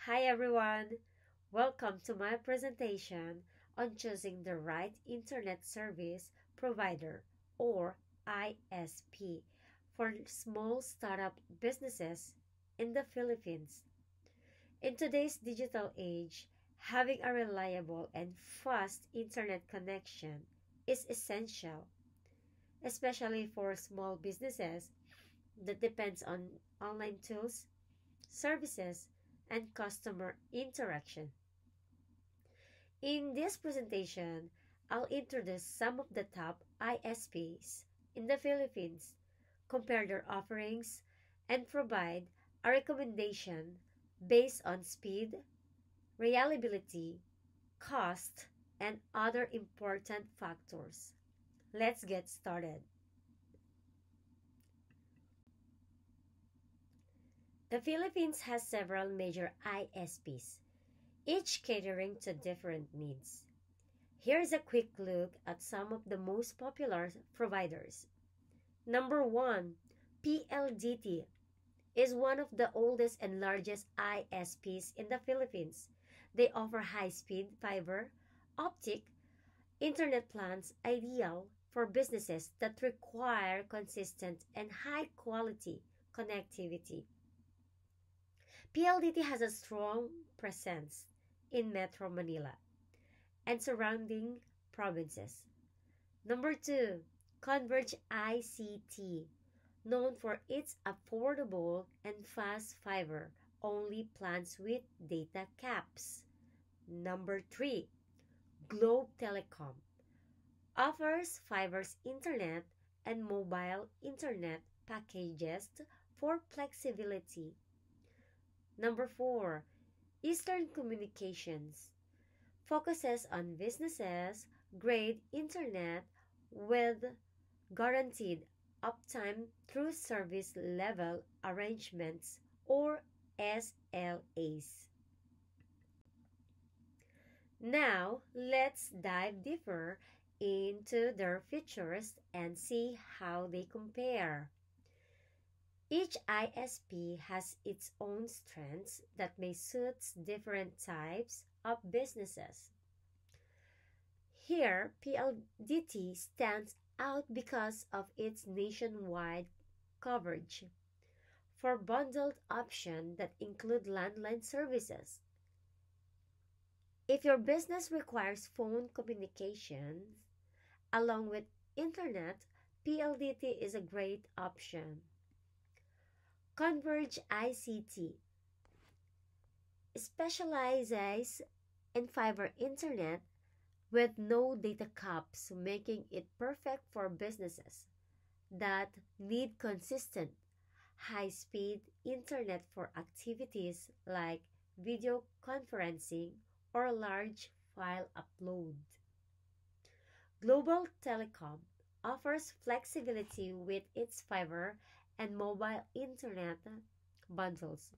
Hi everyone! Welcome to my presentation on choosing the right Internet Service Provider or ISP for small startup businesses in the Philippines. In today's digital age, having a reliable and fast internet connection is essential, especially for small businesses that depends on online tools, services, and customer interaction. In this presentation, I'll introduce some of the top ISPs in the Philippines, compare their offerings, and provide a recommendation based on speed, reliability, cost, and other important factors. Let's get started. The Philippines has several major ISPs, each catering to different needs. Here's a quick look at some of the most popular providers. Number 1, PLDT is one of the oldest and largest ISPs in the Philippines. They offer high-speed fiber, optic, internet plans ideal for businesses that require consistent and high-quality connectivity. PLDT has a strong presence in Metro Manila and surrounding provinces. Number 2, Converge ICT, known for its affordable and fast fiber-only plans with data caps. Number 3, Globe Telecom, offers fiber's internet and mobile internet packages for flexibility. Number 4, Eastern Communications, focuses on businesses grade internet with guaranteed uptime through service level arrangements or SLAs. Now, let's dive deeper into their features and see how they compare. Each ISP has its own strengths that may suit different types of businesses. Here, PLDT stands out because of its nationwide coverage for bundled options that include landline services. If your business requires phone communications along with internet, PLDT is a great option. Converge ICT specializes in fiber internet with no data caps, making it perfect for businesses that need consistent, high-speed internet for activities like video conferencing or large file upload. Global Telecom offers flexibility with its fiber and mobile internet bundles.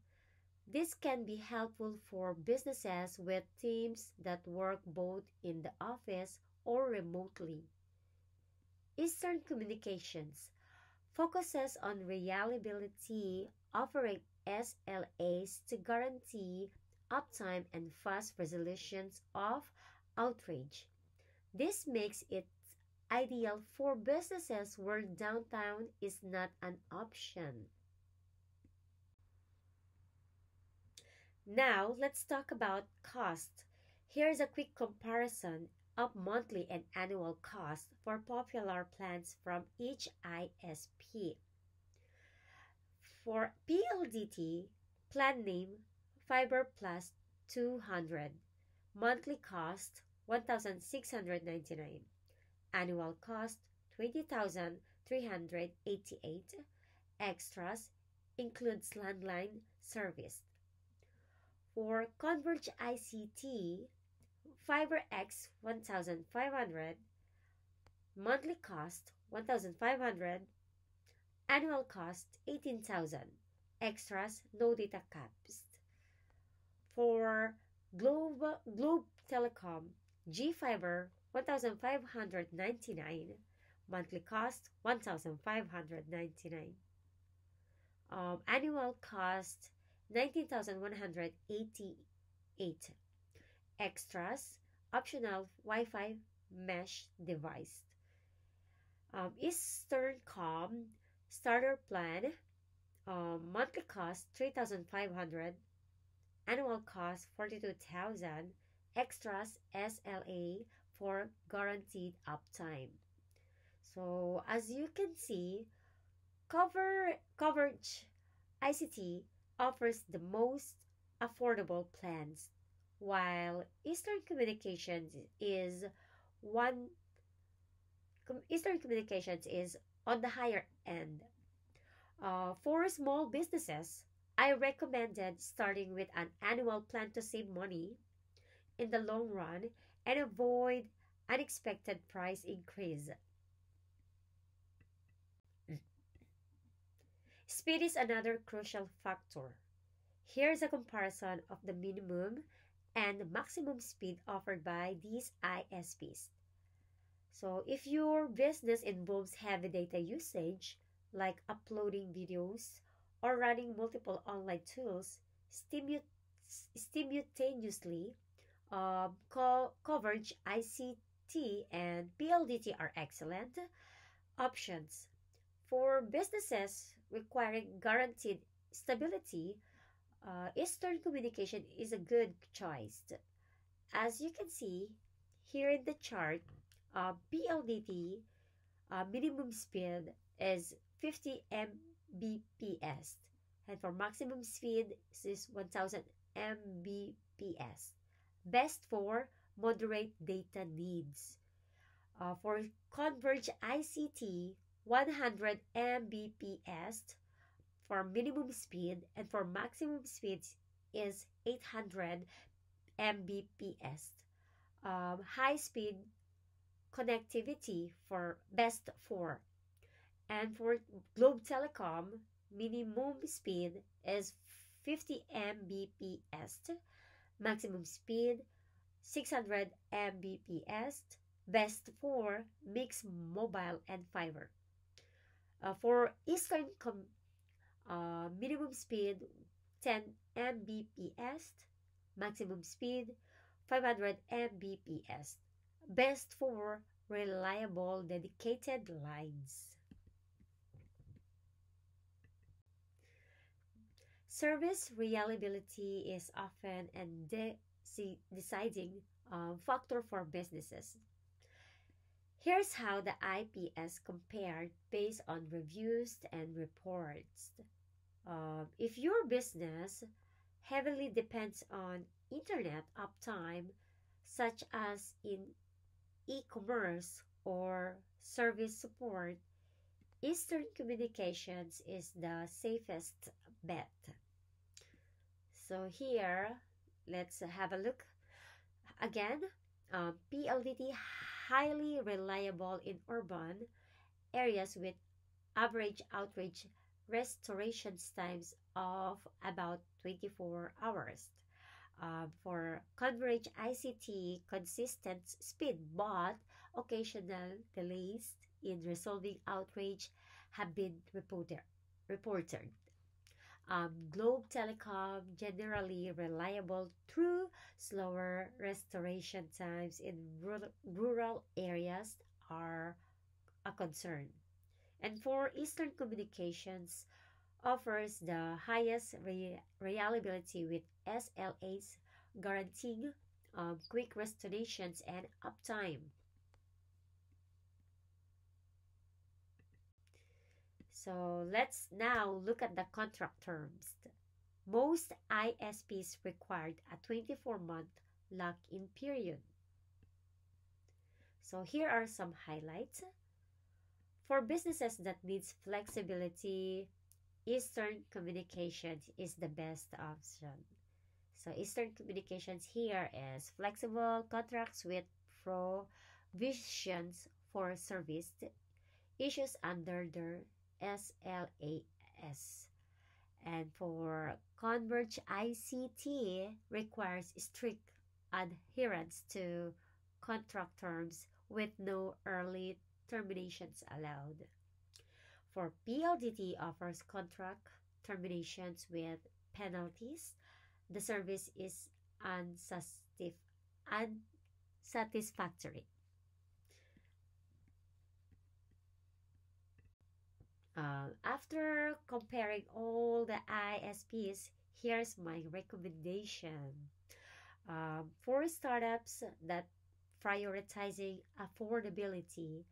This can be helpful for businesses with teams that work both in the office or remotely. Eastern Communications focuses on reliability, offering SLAs to guarantee uptime and fast resolutions of outrage. This makes it ideal for businesses where downtown is not an option. Now, let's talk about cost. Here's a quick comparison of monthly and annual cost for popular plans from each ISP. For PLDT, plan name Fiber Plus 200, monthly cost 1,699, annual cost 20,388, extras includes landline service. For Converge ICT, FiberX 1,500, monthly cost 1,500, annual cost 18,000, extras no data caps. For Globe Telecom, G-Fiber 1,599, monthly cost 1,599, annual cost 19,188. Extras, optional Wi-Fi mesh device. Eastern Com starter plan, monthly cost 3,500, annual cost 42,000, extras SLA for guaranteed uptime. So as you can see, coverage ICT offers the most affordable plans, while one Eastern Communications is on the higher end. For small businesses, I recommended starting with an annual plan to save money in the long run and avoid unexpected price increase. Speed is another crucial factor. Here's a comparison of the minimum and maximum speed offered by these ISPs. So, if your business involves heavy data usage, like uploading videos or running multiple online tools simultaneously, coverage ICT and PLDT are excellent options. For businesses requiring guaranteed stability, Eastern Communication is a good choice. As you can see here in the chart, PLDT minimum speed is 50 Mbps, and for maximum speed is 1000 Mbps. Best for moderate data needs. For Converge ICT, 100 Mbps for minimum speed, and for maximum speed is 800 Mbps. High speed connectivity for best for. And for Globe Telecom, minimum speed is 50 Mbps, maximum speed 600 Mbps, best for mixed mobile and fiber. For minimum speed 10 Mbps, maximum speed 500 Mbps, best for reliable dedicated lines. Service reliability is often a deciding factor for businesses. Here's how the IPS compared based on reviews and reports. If your business heavily depends on internet uptime, such as in e-commerce or service support, Eastern Communications is the safest bet. So here, let's have a look. Again, PLDT highly reliable in urban areas with average outage restoration times of about 24 hours. For Converge ICT, consistent speed but occasional delays in resolving outrage have been reported. Globe Telecom generally reliable through slower restoration times in rural areas are a concern. And for Eastern Communications offers the highest reliability with SLAs guaranteeing quick restorations and uptime. So let's now look at the contract terms. Most ISPs required a 24-month lock-in period. So here are some highlights. For businesses that needs flexibility, Eastern Communications is the best option. So Eastern Communications here is flexible contracts with provisions for service issues under their SLAS. And for Converge ICT requires strict adherence to contract terms with no early terminations allowed. For PLDT offers contract terminations with penalties, the service is unsatisfactory. After comparing all the ISPs, here's my recommendation. For startups that prioritizing affordability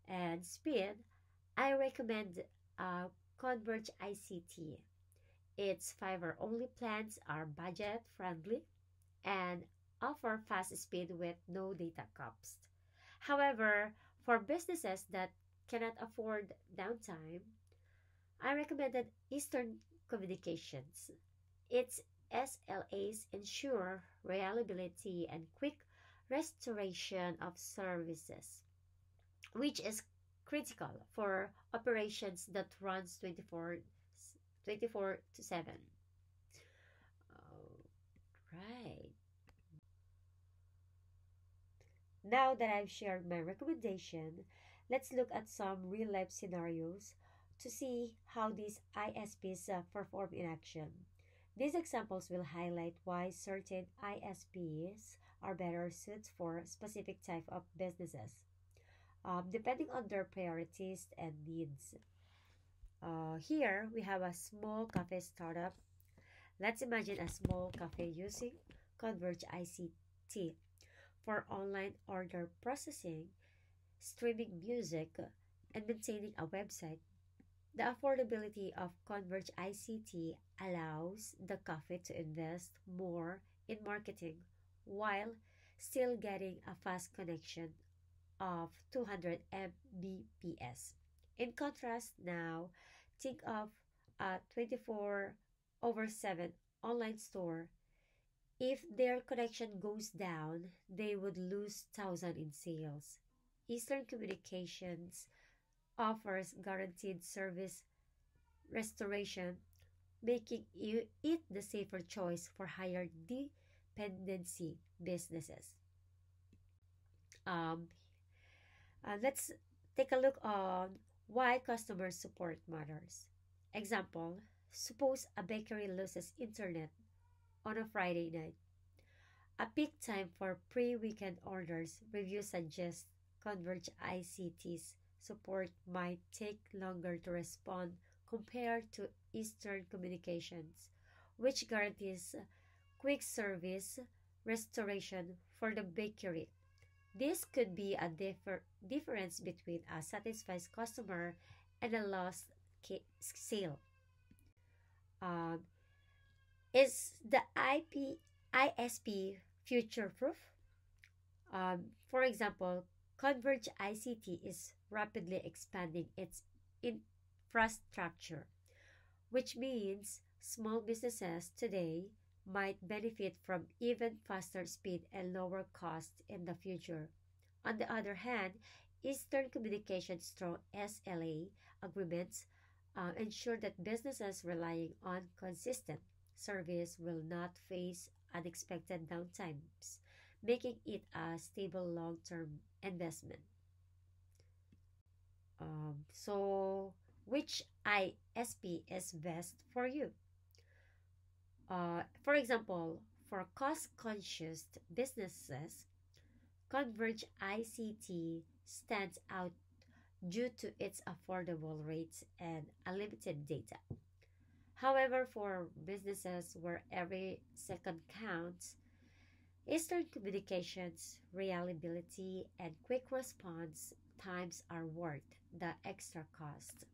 and speed, I recommend Converge ICT. Its fiber only plans are budget friendly and offer fast speed with no data cost. However, for businesses that cannot afford downtime, I recommended Eastern Communications. Its SLAs ensure reliability and quick restoration of services, which is critical for operations that runs 24 to 7. Right. Now that I've shared my recommendation, let's look at some real life scenarios to see how these ISPs perform in action. These examples will highlight why certain ISPs are better suited for specific type of businesses, depending on their priorities and needs. Here we have a small cafe startup. Let's imagine a small cafe using Converge ICT for online order processing, streaming music, and maintaining a website. The affordability of Converge ICT allows the cafe to invest more in marketing while still getting a fast connection of 200 Mbps. In contrast, now think of a 24 over 7 online store. If their connection goes down, they would lose thousands in sales. Eastern Communications offers guaranteed service restoration, making it the safer choice for higher dependency businesses. Um, let's take a look on why customer support matters. Example, suppose a bakery loses internet on a Friday night. A peak time for pre-weekend orders, reviews suggest Converge ICT's support might take longer to respond compared to Eastern Communications, which guarantees quick service restoration for the bakery. This could be a difference between a satisfied customer and a lost sale. Um, is the ISP future proof? For example, Converge ICT is rapidly expanding its infrastructure, which means small businesses today might benefit from even faster speed and lower cost in the future. On the other hand, Eastern Communications' strong SLA agreements ensure that businesses relying on consistent service will not face unexpected downtimes, making it a stable long term investment. So, which ISP is best for you? For example, for cost conscious businesses, Converge ICT stands out due to its affordable rates and unlimited data. However, for businesses where every second counts, Eastern Communications reliability and quick response times are worth the extra cost.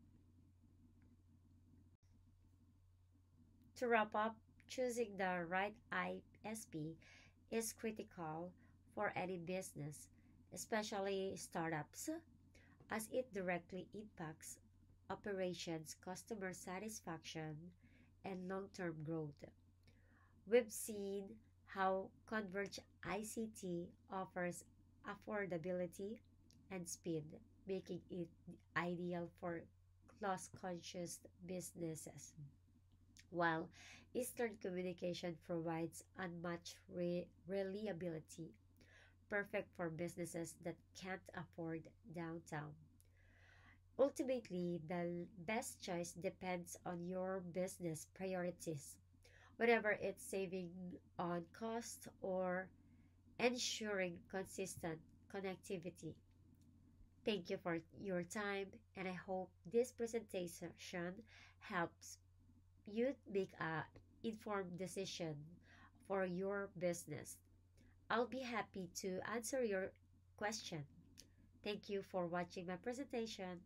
To wrap up, choosing the right ISP is critical for any business, especially startups, as it directly impacts operations, customer satisfaction, and long term growth. We've seen how Converge ICT offers affordability and speed, making it ideal for cost conscious businesses, while Eastern Communication provides unmatched reliability, perfect for businesses that can't afford downtown. Ultimately, the best choice depends on your business priorities, whether it's saving on cost or ensuring consistent connectivity. Thank you for your time, and I hope this presentation helps you make a informed decision for your business. I'll be happy to answer your question. Thank you for watching my presentation.